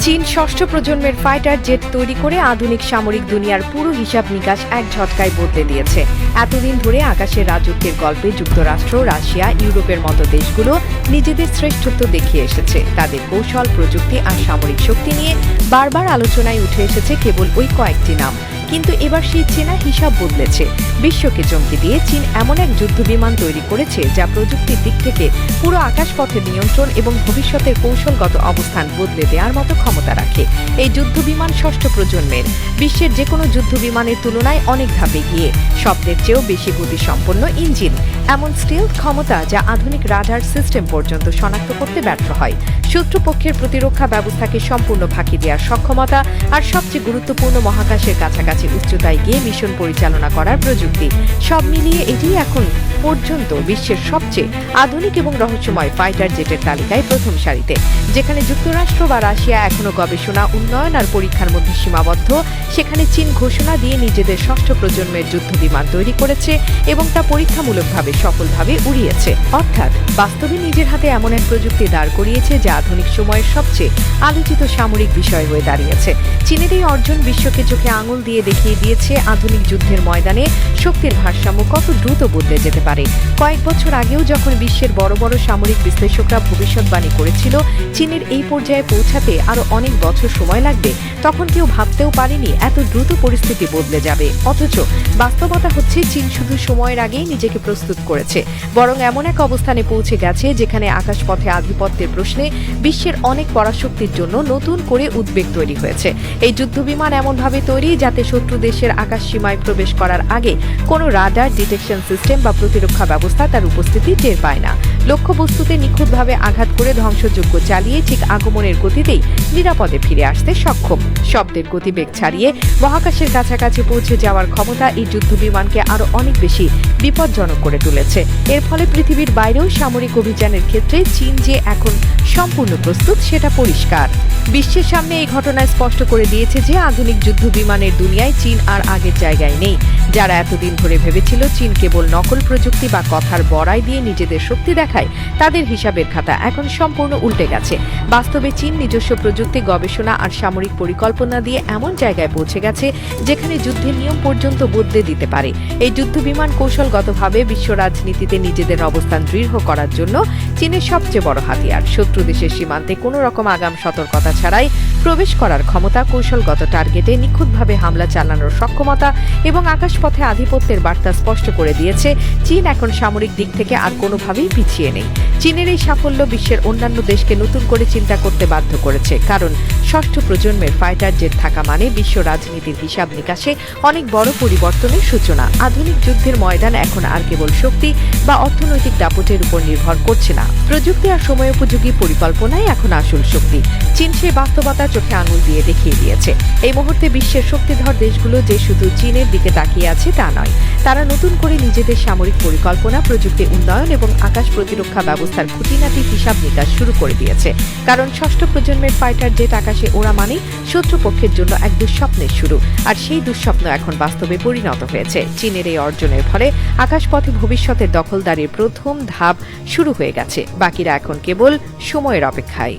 চীন ষষ্ঠ প্রজন্মের ফাইটার জেট তৈরি করে আধুনিক সামরিক দুনিয়ার পুরো হিসাব নিকাশ এক ঝটকায় বদলে দিয়েছে। এতদিন ধরে আকাশের রাজত্বের গল্পে যুক্তরাষ্ট্র, রাশিয়া, ইউরোপের মতো দেশগুলো নিজেদের শ্রেষ্ঠত্ব দেখিয়ে এসেছে। তাদের কৌশল, প্রযুক্তি আর সামরিক শক্তি নিয়ে বারবার আলোচনায় উঠে এসেছে কেবল ওই কয়েকটি নাম। কিন্তু এবার সেই চেনা হিসাব বদলেছে। বিশ্বকে চমকে দিয়ে চীন এমন এক যুদ্ধবিমান তৈরি করেছে যা প্রযুক্তির দিক থেকে পুরো আকাশপথের নিয়ন্ত্রণ এবং ভবিষ্যতের কৌশলগত অবস্থান বদলে দেওয়ার মতো ক্ষমতা রাখে। এই যুদ্ধবিমান ষষ্ঠ প্রজন্মের, বিশ্বের যে কোনো যুদ্ধবিমানের তুলনায় অনেক ধাপে গিয়ে, শব্দের চেয়েও বেশি গতিসম্পন্ন ইঞ্জিন, এমন স্টিলথ ক্ষমতা যা আধুনিক রাডার সিস্টেম পর্যন্ত শনাক্ত করতে ব্যর্থ হয়, শত্রুপক্ষের প্রতিরক্ষা ব্যবস্থাকে সম্পূর্ণ ফাঁকি দেওয়ার সক্ষমতা, আর সবচেয়ে গুরুত্বপূর্ণ মহাকাশের কাছাকাছি উচ্চতায় গিয়ে মিশন পরিচালনা করার প্রযুক্তি। সব মিলিয়ে এটি এখন পর্যন্ত বিশ্বের সবচেয়ে আধুনিক এবং রহস্যময় ফাইটার জেটের তালিকায় প্রথম সারিতে। যেখানে যুক্তরাষ্ট্র বা রাশিয়া এখনো গবেষণা, উন্নয়ন আর পরীক্ষার মধ্যে সীমাবদ্ধ, সেখানে চীন ঘোষণা দিয়ে নিজেদের ষষ্ঠ প্রজন্মের যুদ্ধবিমান তৈরি করেছে এবং তা পরীক্ষামূলকভাবে সফলভাবে উড়িয়েছে। অর্থাৎ বাস্তবে নিজের হাতে এমন এক প্রযুক্তি দাঁড় করিয়েছে যা আধুনিক সময়ের সবচেয়ে আলোচিত সামরিক বিষয় হয়ে দাঁড়িয়েছে। চীনের এই অর্জন বিশ্বকে চোখে আঙুল দিয়ে দেখিয়ে দিয়েছে আধুনিক যুদ্ধের ময়দানে শক্তির ভারসাম্য কত দ্রুত বদলে যেতে পারে। কয়েক বছর আগেও যখন বিশ্বের বড় বড় সামরিক বিশ্লেষকরা ভবিষ্যৎবাণী করেছিল চীনের এই পর্যায়ে পৌঁছাতে আরো অনেক বছর সময় লাগবে, তখন কেউ ভাবতেও পারেনি এত দ্রুত পরিস্থিতি বদলে যাবে। অথচ বাস্তবতা হচ্ছে চীন শুধু সময়ের আগেই নিজেকে প্রস্তুত করেছে, বরং এমন এক অবস্থানে পৌঁছে গেছে যেখানে আকাশপথে আধিপত্যের প্রশ্নে বিশ্বের অনেক পরাশক্তির জন্য নতুন করে উদ্বেগ তৈরি হয়েছে। এই যুদ্ধবিমান এমনভাবে তৈরি যাতে শত্রু দেশের আকাশ সীমায় প্রবেশ করার আগে কোনো রাডার ডিটেকশন সিস্টেম বা প্রতিরক্ষা ব্যবস্থা তার উপস্থিতি টের পায় না। লক্ষ্যবস্তুতে নিখুঁতভাবে আঘাত করে ধ্বংসযজ্ঞ চালিয়ে ঠিক আগমনের গতিতেই নিরাপদে ফিরে আসতে সক্ষম। শব্দের গতিবেগ ছাড়িয়ে মহাকাশের কাছাকাছি পৌঁছে যাওয়ার ক্ষমতা এই যুদ্ধবিমানকে আরো অনেক বেশি বিপজ্জনক করে তুলেছে। এর ফলে পৃথিবীর বাইরেও সামরিক অভিযানের ক্ষেত্রে চীন যে এখন সম্পূর্ণ প্রস্তুত সেটা পরিষ্কার। বিশ্বের সামনে এই ঘটনা স্পষ্ট করে দিয়েছে যে আধুনিক যুদ্ধবিমানের দুনিয়ায় চীন আর আগের জায়গায় নেই। যারা এতদিন ধরে ভেবেছিল চীন কেবল নকল প্রযুক্তি বা কথার বড়াই দিয়ে নিজেদের শক্তি দেখায়, তাদের হিসাবের খাতা এখন সম্পূর্ণ উল্টে গেছে। বাস্তবে চীন নিজস্ব প্রযুক্তি, গবেষণা আর সামরিক পরিকল্পনা দিয়ে এমন জায়গায় পৌঁছে গেছে যেখানে যুদ্ধের নিয়ম পর্যন্ত বদলে দিতে পারে। এই যুদ্ধবিমান কৌশলগতভাবে বিশ্ব রাজনীতিতে নিজেদের অবস্থান দৃঢ় করার জন্য চীনের সবচেয়ে বড় হাতিয়ার। শত্রু দেশের সীমান্তে কোনো রকম আগাম সতর্কতা ছাড়াই প্রবেশ করার ক্ষমতা, কৌশলগত টার্গেটে নিখুঁতভাবে হামলা চালানোর সক্ষমতা এবং আকাশপথে আধিপত্যের বার্তা স্পষ্ট করে দিয়েছে চীন এখন সামরিক দিক থেকে আর কোনোভাবেই পিছিয়ে নেই। চীনের এই সাফল্য বিশ্বের অন্যান্য দেশকে নতুন করে চিন্তা করতে বাধ্য করেছে, কারণ ষষ্ঠ প্রজন্মের ফাইটার জেট থাকা মানে বিশ্ব রাজনীতির হিসাব নিকাশে অনেক বড় পরিবর্তনের সূচনা। আধুনিক যুদ্ধের ময়দান এখন আর কেবল শক্তি বা অর্থনৈতিক দাপটের উপর নির্ভর করছে না, প্রযুক্তি আর সময়োপযোগী পরিকল্পনাই এখন আসল শক্তি। চীন সেই বাস্তবতা চোখে আঙুল দিয়ে দেখিয়ে দিয়েছে। এই মুহূর্তে বিশ্বের শক্তিধর দেশগুলো যে শুধু চীনের দিকে তাকিয়ে আছে তা নয়, তারা নতুন করে নিজেদের সামরিক পরিকল্পনা, প্রযুক্তি উন্নয়ন এবং আকাশ প্রতিরক্ষা ব্যবস্থার খুঁটিনাটি হিসাব নিকাশ শুরু করে দিয়েছে। কারণ ষষ্ঠ প্রজন্মের ফাইটার জেট আকাশে ওড়া মানে শত্রুপক্ষের জন্য এক দুঃস্বপ্নের শুরু, আর সেই দুঃস্বপ্ন এখন বাস্তবে পরিণত হয়েছে। চীনের এই অর্জনের ফলে আকাশপথে ভবিষ্যতের দখলদারির প্রথম ধাপ শুরু হয়ে গেছে। বাকিরা এখন কেবল সময়ের অপেক্ষায়।